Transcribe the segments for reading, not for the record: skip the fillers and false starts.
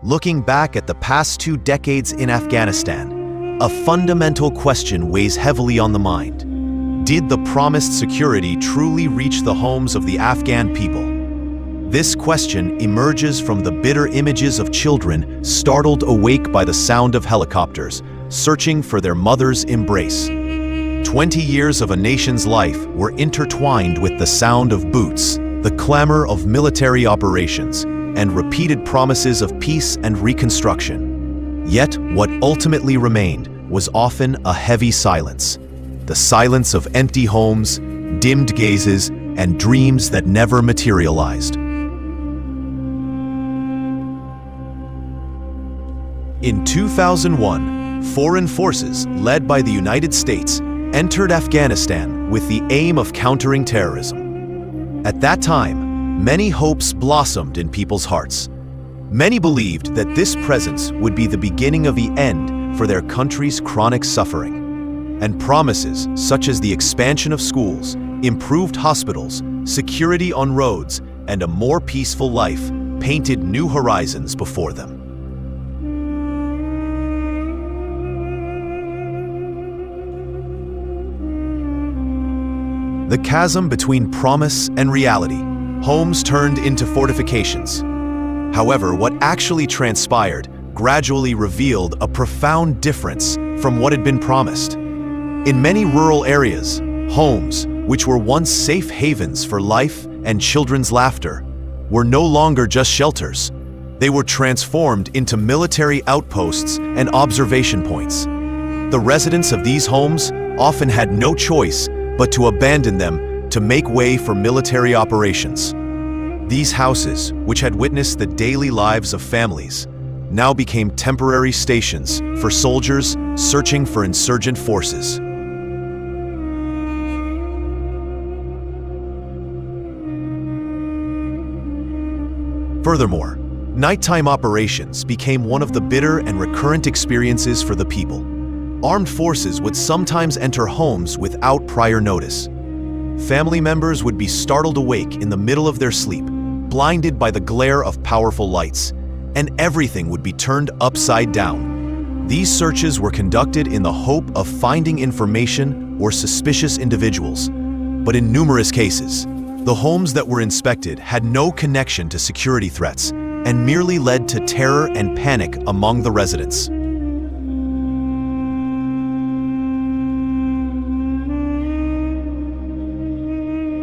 Looking back at the past 2 decades in Afghanistan, a fundamental question weighs heavily on the mind. Did the promised security truly reach the homes of the Afghan people? This question emerges from the bitter images of children startled awake by the sound of helicopters, searching for their mother's embrace. 20 years of a nation's life were intertwined with the sound of boots, the clamor of military operations, and repeated promises of peace and reconstruction. Yet, what ultimately remained was often a heavy silence. The silence of empty homes, dimmed gazes, and dreams that never materialized. In 2001, foreign forces, led by the United States, entered Afghanistan with the aim of countering terrorism. At that time, many hopes blossomed in people's hearts. Many believed that this presence would be the beginning of the end for their country's chronic suffering. And promises such as the expansion of schools, improved hospitals, security on roads, and a more peaceful life painted new horizons before them. The chasm between promise and reality, homes turned into fortifications. However, what actually transpired gradually revealed a profound difference from what had been promised. In many rural areas, homes, which were once safe havens for life and children's laughter, were no longer just shelters. They were transformed into military outposts and observation points. The residents of these homes often had no choice but to abandon them to make way for military operations. These houses, which had witnessed the daily lives of families, now became temporary stations for soldiers searching for insurgent forces. Furthermore, nighttime operations became one of the bitter and recurrent experiences for the people. Armed forces would sometimes enter homes without prior notice. Family members would be startled awake in the middle of their sleep, blinded by the glare of powerful lights, and everything would be turned upside down. These searches were conducted in the hope of finding information or suspicious individuals. But in numerous cases, the homes that were inspected had no connection to security threats and merely led to terror and panic among the residents.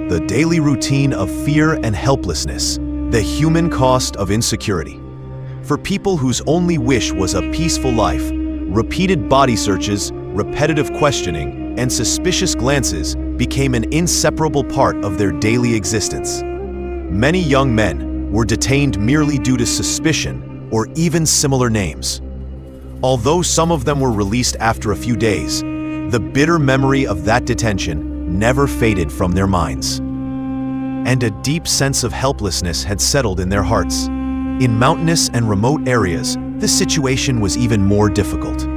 The daily routine of fear and helplessness, the human cost of insecurity. For people whose only wish was a peaceful life, repeated body searches, repetitive questioning, and suspicious glances became an inseparable part of their daily existence. Many young men were detained merely due to suspicion or even similar names. Although some of them were released after a few days, the bitter memory of that detention never faded from their minds. And a deep sense of helplessness had settled in their hearts. In mountainous and remote areas, the situation was even more difficult.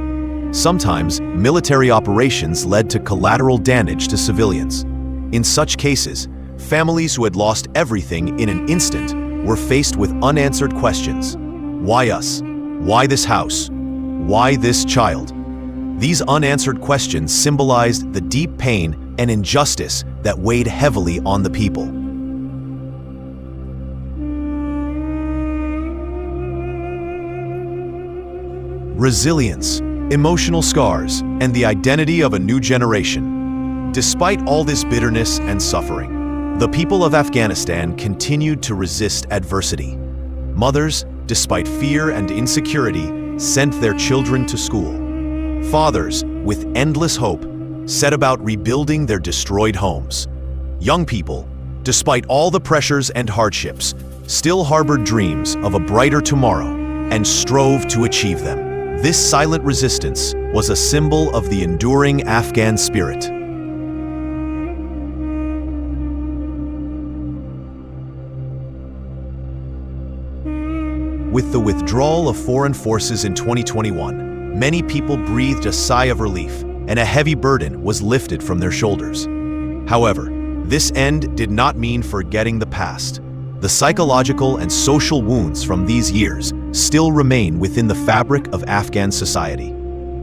Sometimes, military operations led to collateral damage to civilians. In such cases, families who had lost everything in an instant were faced with unanswered questions. Why us? Why this house? Why this child? These unanswered questions symbolized the deep pain and injustice that weighed heavily on the people. Resilience, emotional scars, and the identity of a new generation. Despite all this bitterness and suffering, the people of Afghanistan continued to resist adversity. Mothers, despite fear and insecurity, sent their children to school. Fathers, with endless hope, set about rebuilding their destroyed homes. Young people, despite all the pressures and hardships, still harbored dreams of a brighter tomorrow and strove to achieve them. This silent resistance was a symbol of the enduring Afghan spirit. With the withdrawal of foreign forces in 2021, many people breathed a sigh of relief, and a heavy burden was lifted from their shoulders. However, This end did not mean forgetting the past. The psychological and social wounds from these years still remain within the fabric of Afghan society.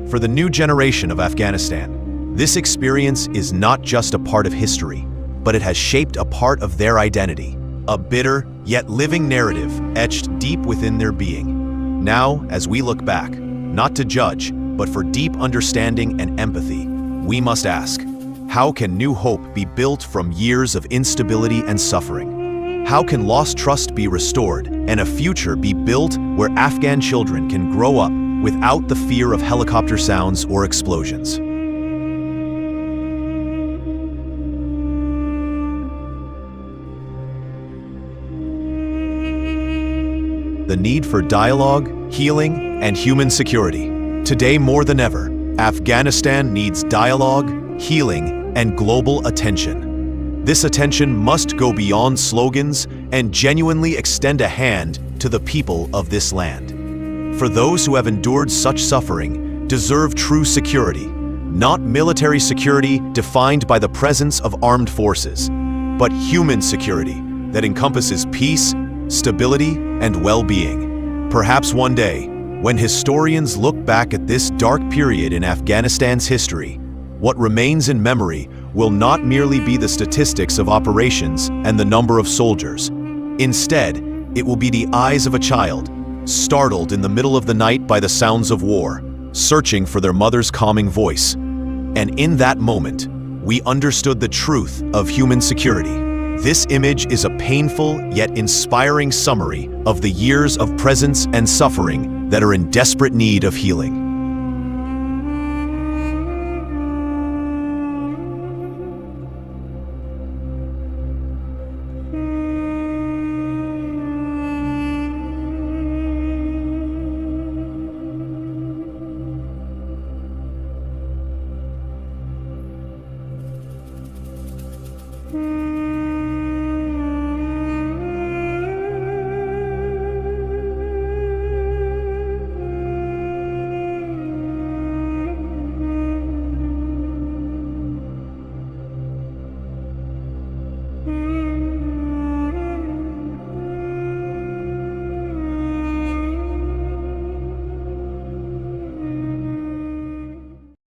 For the new generation of Afghanistan, this experience is not just a part of history, but it has shaped a part of their identity, a bitter yet living narrative etched deep within their being. Now, as we look back, not to judge, but for deep understanding and empathy, we must ask, how can new hope be built from years of instability and suffering? How can lost trust be restored and a future be built where Afghan children can grow up without the fear of helicopter sounds or explosions? The need for dialogue, healing, and human security. Today more than ever, Afghanistan needs dialogue, healing, and global attention. This attention must go beyond slogans and genuinely extend a hand to the people of this land. For those who have endured such suffering deserve true security, not military security defined by the presence of armed forces, but human security that encompasses peace, stability, and well-being. Perhaps one day, when historians look back at this dark period in Afghanistan's history, what remains in memory will not merely be the statistics of operations and the number of soldiers. Instead, it will be the eyes of a child, startled in the middle of the night by the sounds of war, searching for their mother's calming voice. And in that moment, we understood the truth of human security. This image is a painful yet inspiring summary of the years of presence and suffering that are in desperate need of healing.